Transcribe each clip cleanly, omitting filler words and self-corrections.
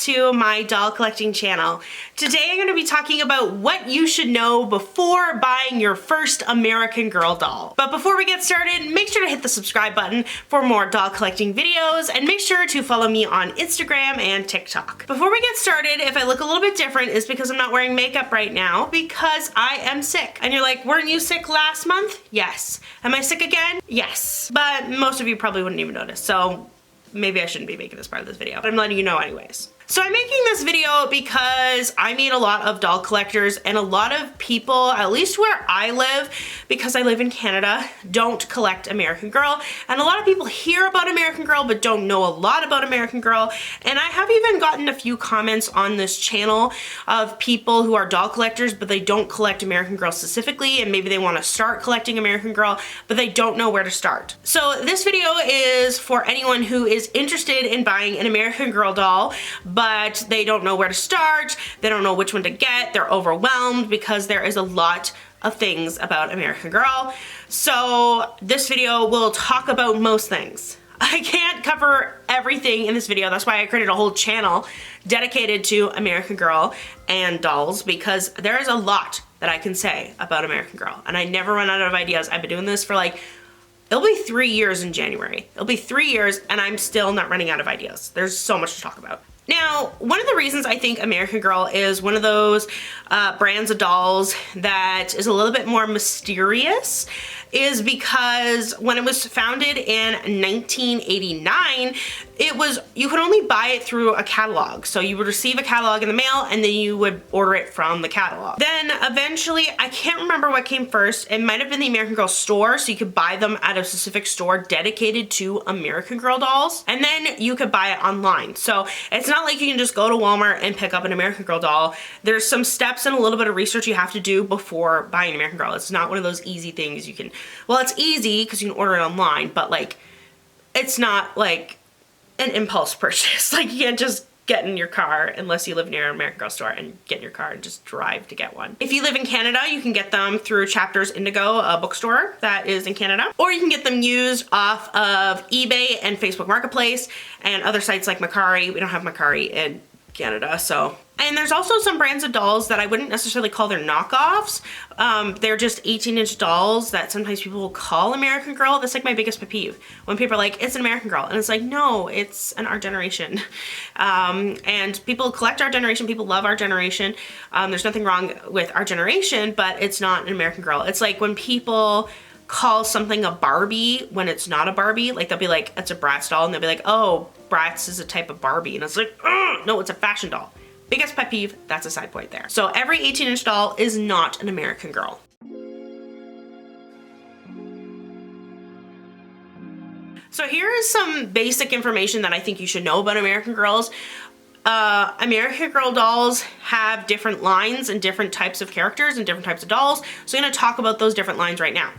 to my doll collecting channel. Today I'm going to be talking about what you should know before buying your first American Girl doll. But before we get started, make sure to hit the subscribe button for more doll collecting videos, and make sure to follow me on Instagram and TikTok. Before we get started, if I look a little bit different, it's because I'm not wearing makeup right now because I am sick. And you're like, weren't you sick last month? Yes. Am I sick again? Yes. But most of you probably wouldn't even notice, so maybe I shouldn't be making this part of this video, but I'm letting you know anyways. So I'm making this video because I meet a lot of doll collectors, and a lot of people, at least where I live, because I live in Canada, don't collect American Girl. And a lot of people hear about American Girl but don't know a lot about American Girl. And I have even gotten a few comments on this channel of people who are doll collectors but they don't collect American Girl specifically, and maybe they want to start collecting American Girl but they don't know where to start. So this video is for anyone who is interested in buying an American Girl doll but they don't know where to start, they don't know which one to get, they're overwhelmed because there is a lot of things about American Girl. So this video will talk about most things. I can't cover everything in this video. That's why I created a whole channel dedicated to American Girl and dolls, because there is a lot that I can say about American Girl and I never run out of ideas. I've been doing this for like, it'll be 3 years in January. It'll be 3 years and I'm still not running out of ideas. There's so much to talk about. Now, one of the reasons I think American Girl is one of those brands of dolls that is a little bit more mysterious is because when it was founded in 1989, you could only buy it through a catalog. So you would receive a catalog in the mail and then you would order it from the catalog. Then eventually, I can't remember what came first. It might have been the American Girl store, so you could buy them at a specific store dedicated to American Girl dolls. And then you could buy it online. So it's not like you can just go to Walmart and pick up an American Girl doll. There's some steps and a little bit of research you have to do before buying an American Girl. It's not one of those easy things you can, well, it's easy because you can order it online, but like, it's not like an impulse purchase. Like, you can't just get in your car unless you live near an American Girl store and get in your car and just drive to get one. If you live in Canada, you can get them through Chapters Indigo, a bookstore that is in Canada, or you can get them used off of eBay and Facebook Marketplace and other sites like Macari. We don't have Macari in Canada, so. And there's also some brands of dolls that I wouldn't necessarily call their knockoffs. They're just 18-inch dolls that sometimes people will call American Girl. That's like my biggest pet peeve. When people are like, it's an American Girl. And it's like, no, it's an Our Generation. And people collect Our Generation. People love Our Generation. There's nothing wrong with Our Generation, but it's not an American Girl. It's like when people call something a Barbie when it's not a Barbie. Like, they'll be like, it's a Bratz doll. And they'll be like, oh, Bratz is a type of Barbie. And it's like, no, it's a fashion doll. Biggest pet peeve, that's a side point there. So every 18-inch doll is not an American Girl. So here is some basic information that I think you should know about American Girls. American Girl dolls have different lines and different types of characters and different types of dolls. So I'm gonna talk about those different lines right now.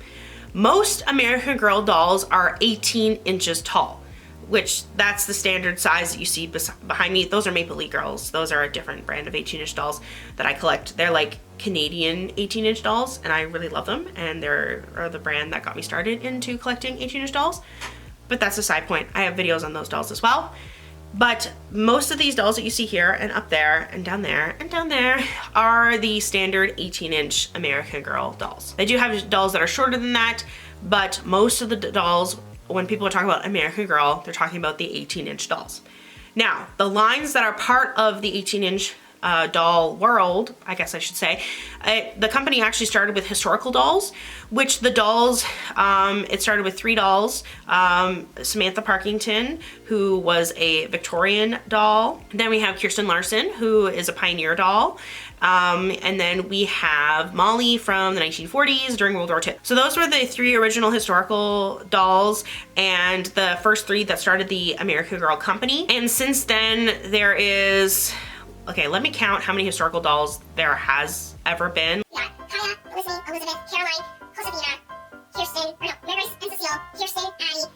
Most American Girl dolls are 18 inches tall, which that's the standard size that you see behind me. Those are Maple Leaf Girls. Those are a different brand of 18-inch dolls that I collect. They're like Canadian 18-inch dolls, and I really love them, and they're the brand that got me started into collecting 18-inch dolls. But that's a side point. I have videos on those dolls as well. But most of these dolls that you see here and up there and down there and down there are the standard 18-inch American Girl dolls. They do have dolls that are shorter than that, but most of the dolls, when people are talking about American Girl, they're talking about the 18-inch dolls. Now, the lines that are part of the 18-inch doll world, I guess I should say, the company actually started with historical dolls, which the dolls, it started with 3 dolls. Samantha Parkington, who was a Victorian doll. Then we have Kirsten Larson, who is a pioneer doll. And then we have Molly from the 1940s during World War II. So those were the 3 original historical dolls and the first 3 that started the American Girl company. And since then there is, okay, let me count how many historical dolls there has ever been. Yeah, Kaya, Elizabeth, Caroline, Josefina, Kirsten, Mary Grace and Cecile, Kirsten, Addie,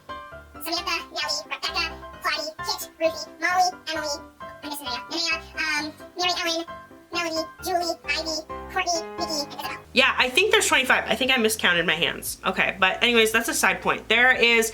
Samantha, Nellie, Rebecca, Claudie, Kit, Ruthie, Molly, Emily, I'm missing Nanea, Mary Ellen, Melody, Julie, Ivy, Courtney, Nikki, and Isabel. Yeah, I think there's 25. I think I miscounted my hands. Okay, but anyways, that's a side point. There is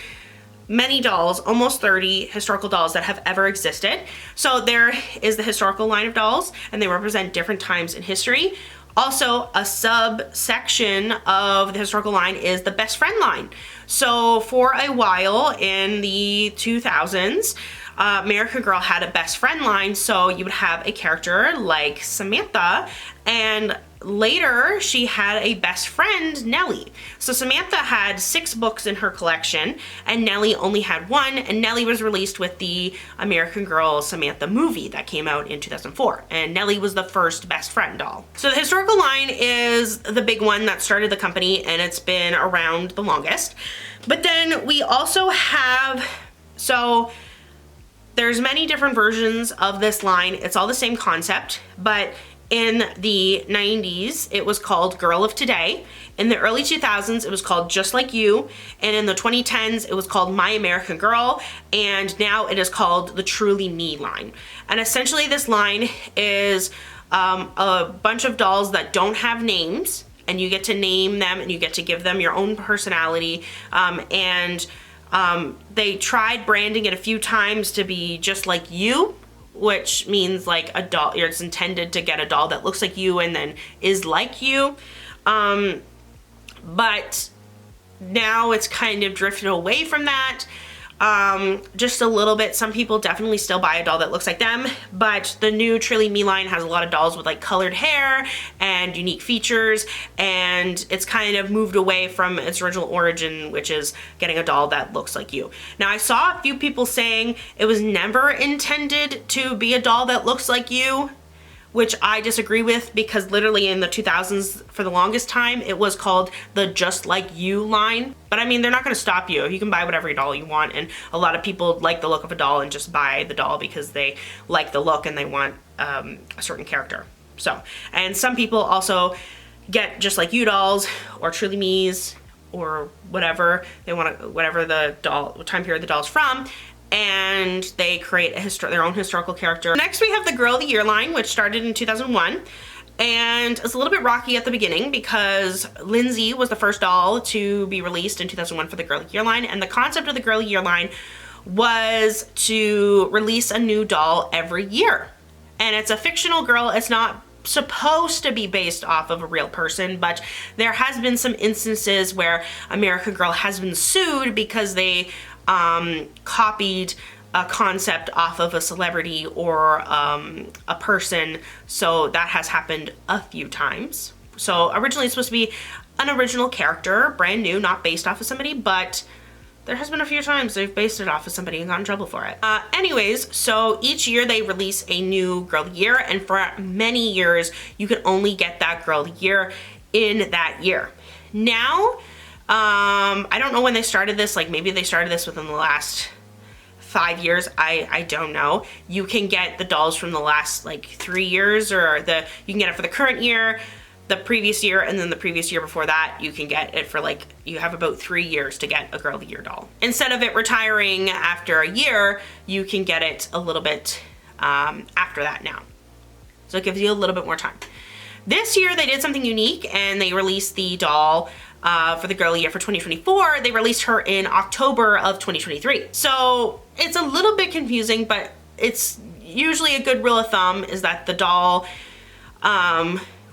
many dolls, almost 30 historical dolls that have ever existed. So there is the historical line of dolls, and they represent different times in history. Also, a subsection of the historical line is the best friend line. So for a while in the 2000s, American Girl had a best friend line, so you would have a character like Samantha, and later she had a best friend, Nellie. So Samantha had 6 books in her collection, and Nellie only had 1, and Nellie was released with the American Girl Samantha movie that came out in 2004, and Nellie was the first best friend doll. So the historical line is the big one that started the company, and it's been around the longest. But then we also have, so there's many different versions of this line. It's all the same concept, but in the 90s, it was called Girl of Today. In the early 2000s, it was called Just Like You. And in the 2010s, it was called My American Girl. And now it is called the Truly Me line. And essentially this line is a bunch of dolls that don't have names, and you get to name them and you get to give them your own personality. They tried branding it a few times to be just like you, which means like a doll, it's intended to get a doll that looks like you and then is like you. But now it's kind of drifted away from that. Just a little bit. Some people definitely still buy a doll that looks like them, but the new Truly Me line has a lot of dolls with like colored hair and unique features, and it's kind of moved away from its original origin, which is getting a doll that looks like you. Now, I saw a few people saying it was never intended to be a doll that looks like you, which I disagree with, because literally in the 2000s, for the longest time, it was called the Just Like You line. But I mean, they're not gonna stop you. You can buy whatever doll you want, and a lot of people like the look of a doll and just buy the doll because they like the look and they want a certain character. So, and some people also get Just Like You dolls or Truly Me's or whatever they want, whatever the doll, what time period the doll's from, and they create their own historical character. Next, we have the Girl of the Year line, which started in 2001. And it's a little bit rocky at the beginning because Lindsay was the first doll to be released in 2001 for the Girl of the Year line. And the concept of the Girl of the Year line was to release a new doll every year. And it's a fictional girl. It's not supposed to be based off of a real person, but there has been some instances where American Girl has been sued because they copied a concept off of a celebrity or a person. So that has happened a few times. So originally it's supposed to be an original character, brand new, not based off of somebody, but there has been a few times they've based it off of somebody and got in trouble for it. Anyways, so each year they release a new Girl of the Year, and for many years you can only get that Girl of the Year in that year. Now, I don't know when they started this, like maybe they started this within the last 5 years, I don't know. You can get the dolls from the last like 3 years, or you can get it for the current year, the previous year, and then the previous year before that. You can get it for like, you have about 3 years to get a Girl of the Year doll. Instead of it retiring after a year, you can get it a little bit after that now. So it gives you a little bit more time. This year they did something unique, and they released the doll for the Girl of the Year for 2024. They released her in October of 2023. So it's a little bit confusing, but it's usually a good rule of thumb is that the doll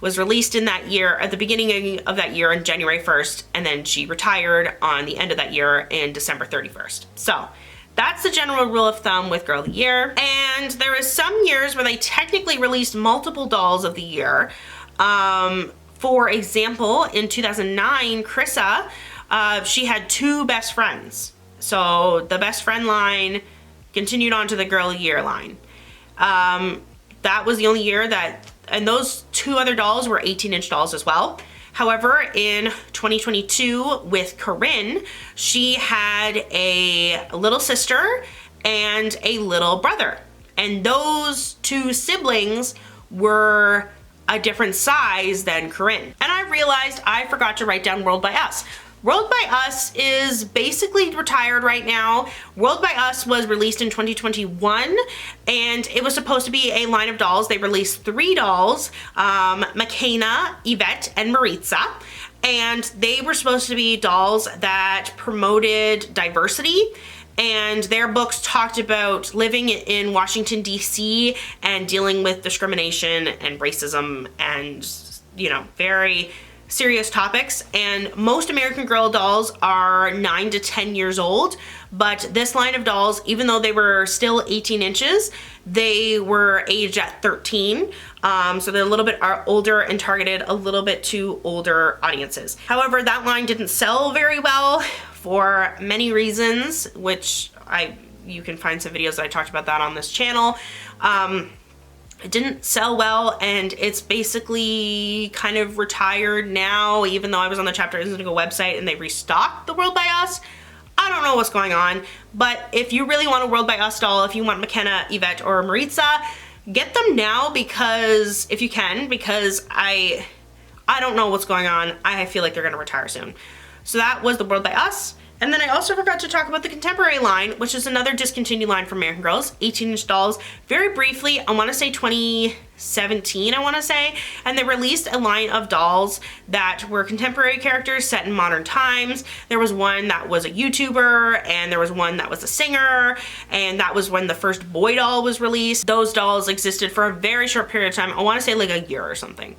was released in that year, at the beginning of that year on January 1st, and then she retired on the end of that year in December 31st. So that's the general rule of thumb with Girl of the Year. And there is some years where they technically released multiple dolls of the year. For example, in 2009, Krissa, she had 2 best friends. So the best friend line continued on to the Girl of the Year line. That was the only year that, and those 2 other dolls were 18-inch dolls as well. However, in 2022 with Corinne, she had a little sister and a little brother. And those 2 siblings were a different size than Corinne. And I realized I forgot to write down World by Us. World by Us is basically retired right now. World by Us was released in 2021, and it was supposed to be a line of dolls. They released 3 dolls, McKenna, Yvette, and Maritza. And they were supposed to be dolls that promoted diversity and their books talked about living in Washington, D.C. and dealing with discrimination and racism and, you know, very serious topics. And most American Girl dolls are 9 to 10 years old, but this line of dolls, even though they were still 18 inches, they were aged at 13. So they're a little bit older and targeted a little bit to older audiences. However, that line didn't sell very well for many reasons, which you can find some videos that I talked about that on this channel. It didn't sell well, and it's basically kind of retired now, even though I was on the Chapter Indigo website and they restocked the World by Us. I don't know what's going on, but if you really want a World by Us doll, if you want McKenna, Yvette, or Maritza, get them now, because if you can, because I don't know what's going on. I feel like they're gonna retire soon. So that was the World by Us. And then I also forgot to talk about the Contemporary line, which is another discontinued line for American Girls, 18-inch dolls. Very briefly, I wanna say 2017, I wanna say, and they released a line of dolls that were contemporary characters set in modern times. There was one that was a YouTuber, and there was one that was a singer, and that was when the first boy doll was released. Those dolls existed for a very short period of time. I wanna say like a year or something.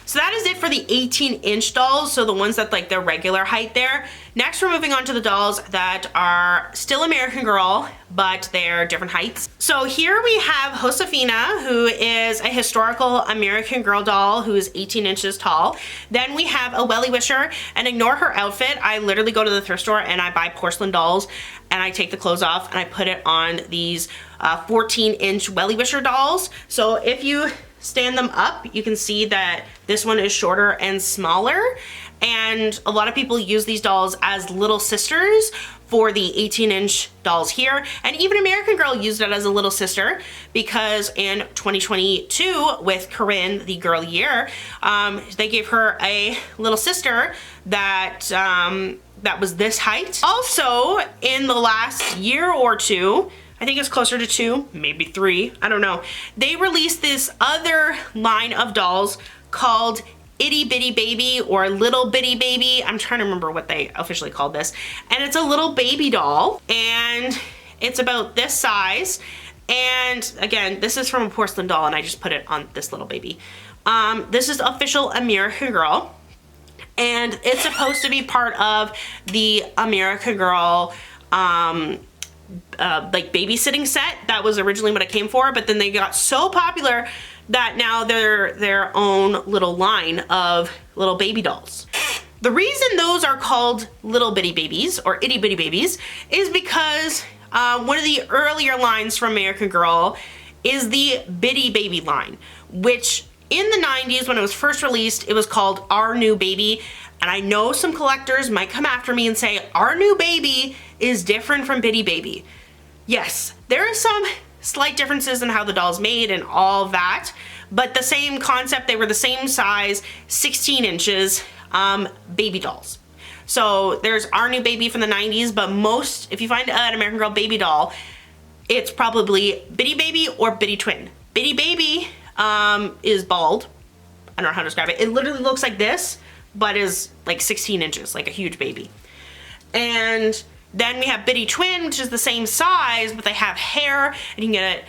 So that is it for the 18-inch dolls, so the ones that like their regular height there. Next, we're moving on to the dolls that are still American Girl, but they're different heights. So here we have Josefina, who is a historical American Girl doll who is 18 inches tall. Then we have a Wellie Wisher, and ignore her outfit. I literally go to the thrift store and I buy porcelain dolls, and I take the clothes off and I put it on these 14-inch Wellie Wisher dolls. So if you stand them up, you can see that this one is shorter and smaller, and a lot of people use these dolls as little sisters for the 18-inch dolls here, and even American Girl used it as a little sister, because in 2022 with Corinne, the Girl Year, they gave her a little sister that that was this height. Also, in the last year or two, I think it's closer to 2, maybe 3, I don't know, they released this other line of dolls called Itty Bitty Baby or Little Bitty Baby. I'm trying to remember what they officially called this. And it's a little baby doll, and it's about this size. And again, this is from a porcelain doll, and I just put it on this little baby. This is official American Girl, and it's supposed to be part of the American Girl like babysitting set. That was originally what it came for, but then they got so popular that now they're their own little line of little baby dolls. The reason those are called Little Bitty Babies or Itty Bitty Babies is because one of the earlier lines from American Girl is the Bitty Baby line, which in the 90s when it was first released, it was called Our New Baby. And I know some collectors might come after me and say, Our New Baby is different from Bitty Baby. Yes, there are some slight differences in how the doll's made and all that, but the same concept, they were the same size, 16 inches, baby dolls. So there's Our New Baby from the 90s, but most, if you find an American Girl baby doll, it's probably Bitty Baby or Bitty Twin. Bitty Baby is bald. I don't know how to describe it. It literally looks like this, but is like 16 inches, like a huge baby. And then we have Bitty Twin, which is the same size, but they have hair, and you can get it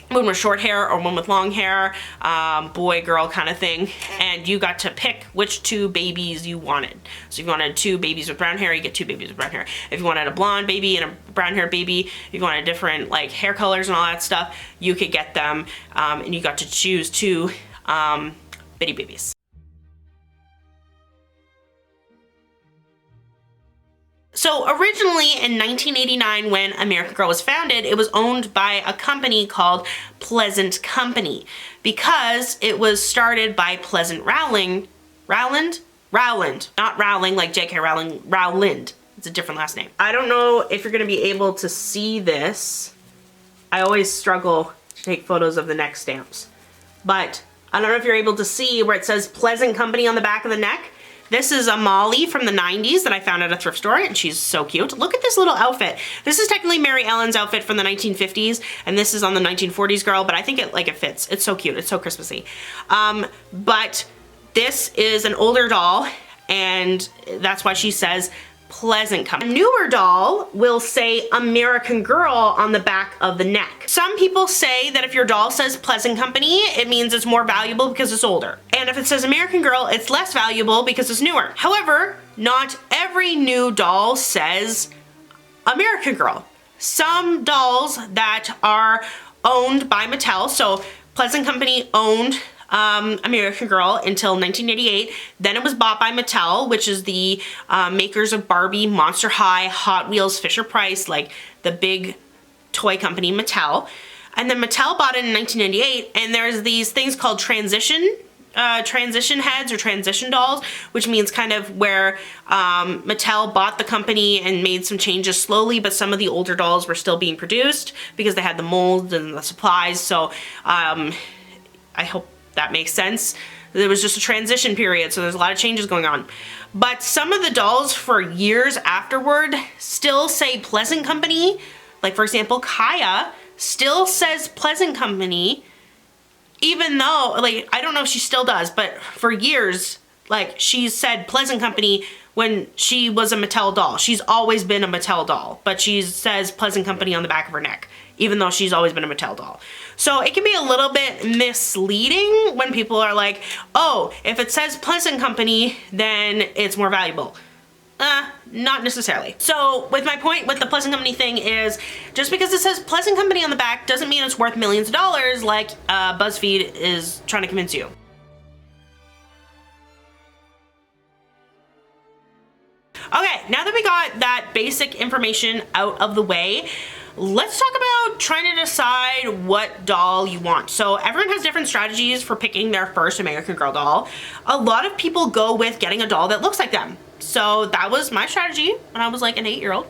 one with short hair or one with long hair, boy, girl kind of thing. And you got to pick which 2 babies you wanted. So if you wanted 2 babies with brown hair, you get 2 babies with brown hair. If you wanted a blonde baby and a brown hair baby, if you wanted different like hair colors and all that stuff, you could get them, and you got to choose 2 Bitty Babies. So originally in 1989 when American Girl was founded, it was owned by a company called Pleasant Company because it was started by Pleasant Rowland, not Rowling like J.K. Rowling, Rowland. It's a different last name. I don't know if you're gonna be able to see this. I always struggle to take photos of the neck stamps, but I don't know if you're able to see where it says Pleasant Company on the back of the neck. This is a Molly from the 90s that I found at a thrift store, and she's so cute. Look at this little outfit. This is technically Mary Ellen's outfit from the 1950s, and this is on the 1940s girl, but I think it fits. It's so cute. It's so Christmassy. But this is an older doll, and that's why she says Pleasant Company. A newer doll will say American Girl on the back of the neck. Some people say that if your doll says Pleasant Company, it means it's more valuable because it's older. And if it says American Girl, it's less valuable because it's newer. However, not every new doll says American Girl. Some dolls that are owned by Mattel, so Pleasant Company owned American Girl until 1988. Then it was bought by Mattel, which is the makers of Barbie, Monster High, Hot Wheels, Fisher-Price, like the big toy company Mattel. And then Mattel bought it in 1998, and there's these things called transition heads or transition dolls, which means kind of where Mattel bought the company and made some changes slowly, but some of the older dolls were still being produced because they had the molds and the supplies. So I hope that makes sense. There was just a transition period, so there's a lot of changes going on. But some of the dolls for years afterward still say Pleasant Company. Like, for example, Kaya still says Pleasant Company, even though, like, I don't know if she still does, but for years, like, she's said Pleasant Company when she was a Mattel doll. She's always been a Mattel doll, but she says Pleasant Company on the back of her neck, even though she's always been a Mattel doll. So it can be a little bit misleading when people are like, oh, if it says Pleasant Company, then it's more valuable. Not necessarily. So with my point with the Pleasant Company thing is, just because it says Pleasant Company on the back doesn't mean it's worth millions of dollars like BuzzFeed is trying to convince you. Okay, now that we got that basic information out of the way, let's talk about trying to decide what doll you want. So everyone has different strategies for picking their first American Girl doll. A lot of people go with getting a doll that looks like them. So that was my strategy when I was like an 8-year-old.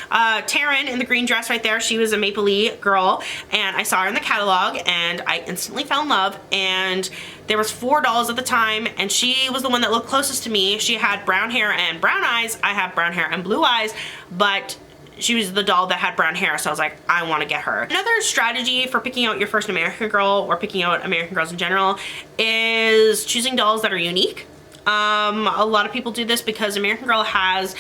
Taryn in the green dress right there, she was a Maple Leaf girl, and I saw her in the catalog and I instantly fell in love. And there was 4 dolls at the time, and she was the one that looked closest to me. She had brown hair and brown eyes. I have brown hair and blue eyes, but she was the doll that had brown hair, so I was like, I want to get her. Another strategy for picking out your first American Girl, or picking out American Girls in general, is choosing dolls that are unique. A lot of people do this because American Girl has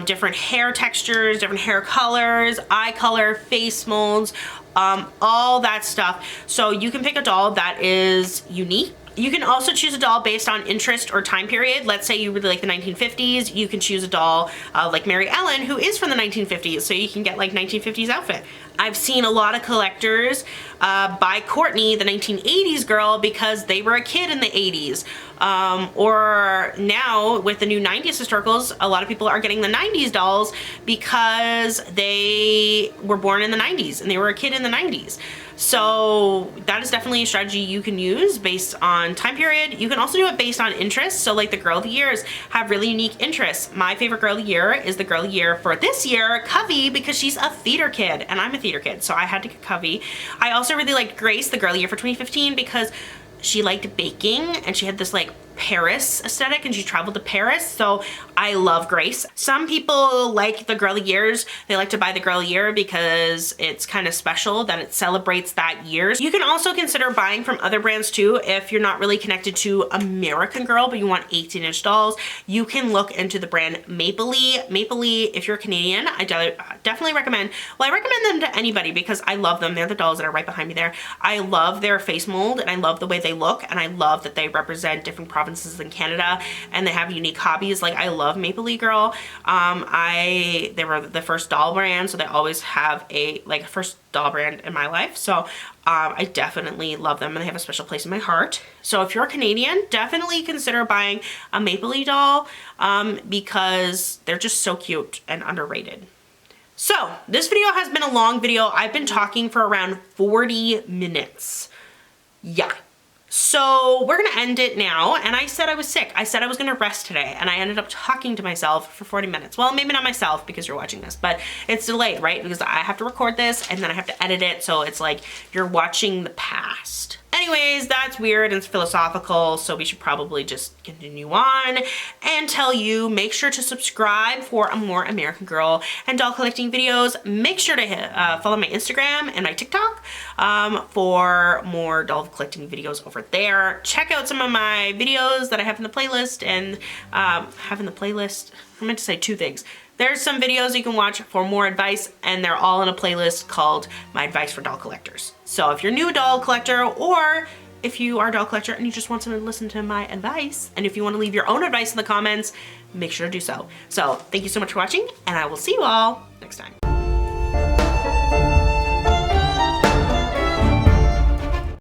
different hair textures, different hair colors, eye color, face molds, all that stuff. So you can pick a doll that is unique. You can also choose a doll based on interest or time period. Let's say you really like the 1950s. You can choose a doll like Mary Ellen, who is from the 1950s, so you can get like 1950s outfit. I've seen a lot of collectors buy Courtney, the 1980s girl, because they were a kid in the 80s. Or now with the new 90s historicals, a lot of people are getting the 90s dolls because they were born in the 90s and they were a kid in the 90s. So that is definitely a strategy you can use based on time period. You can also do it based on interests. So like the Girl of the Years have really unique interests. My favorite Girl of the Year is the Girl of the Year for this year, Covey, because she's a theater kid and I'm a theater kid, so I had to get Covey. I also really liked Grace, the Girl of the Year for 2015, because she liked baking and she had this like Paris aesthetic and she traveled to Paris, so I love Grace. Some people like the Girl of the Years. They like to buy the Girl of the Year because it's kind of special that it celebrates that year. You can also consider buying from other brands too if you're not really connected to American Girl but you want 18-inch dolls. You can look into the brand Maple Leaf. Maple Leaf, if you're Canadian, I definitely recommend. Well, I recommend them to anybody because I love them. They're the dolls that are right behind me there. I love their face mold and I love the way they look, and I love that they represent different provinces in Canada and they have unique hobbies. Like, I love Maple Leaf Girl. They were the first doll brand, so they always have a first doll brand in my life. So I definitely love them and they have a special place in my heart. So if you're a Canadian, definitely consider buying a Maple Leaf doll because they're just so cute and underrated. So this video has been a long video. I've been talking for around 40 minutes. Yeah. So we're gonna end it now, and I said I was sick. I said I was gonna rest today, and I ended up talking to myself for 40 minutes. Well, maybe not myself because you're watching this, but it's delayed, right? Because I have to record this, and then I have to edit it, so it's like you're watching the past. Anyways, that's weird and it's philosophical, so we should probably just continue on and tell you, make sure to subscribe for more American Girl and doll collecting videos. Make sure to follow my Instagram and my TikTok for more doll collecting videos over there. Check out some of my videos that I have in the playlist and I meant to say two things. There's some videos you can watch for more advice, and they're all in a playlist called My Advice for Doll Collectors. So if you're a new doll collector, or if you are a doll collector and you just want someone to listen to my advice, and if you want to leave your own advice in the comments, make sure to do so. So thank you so much for watching, and I will see you all next time.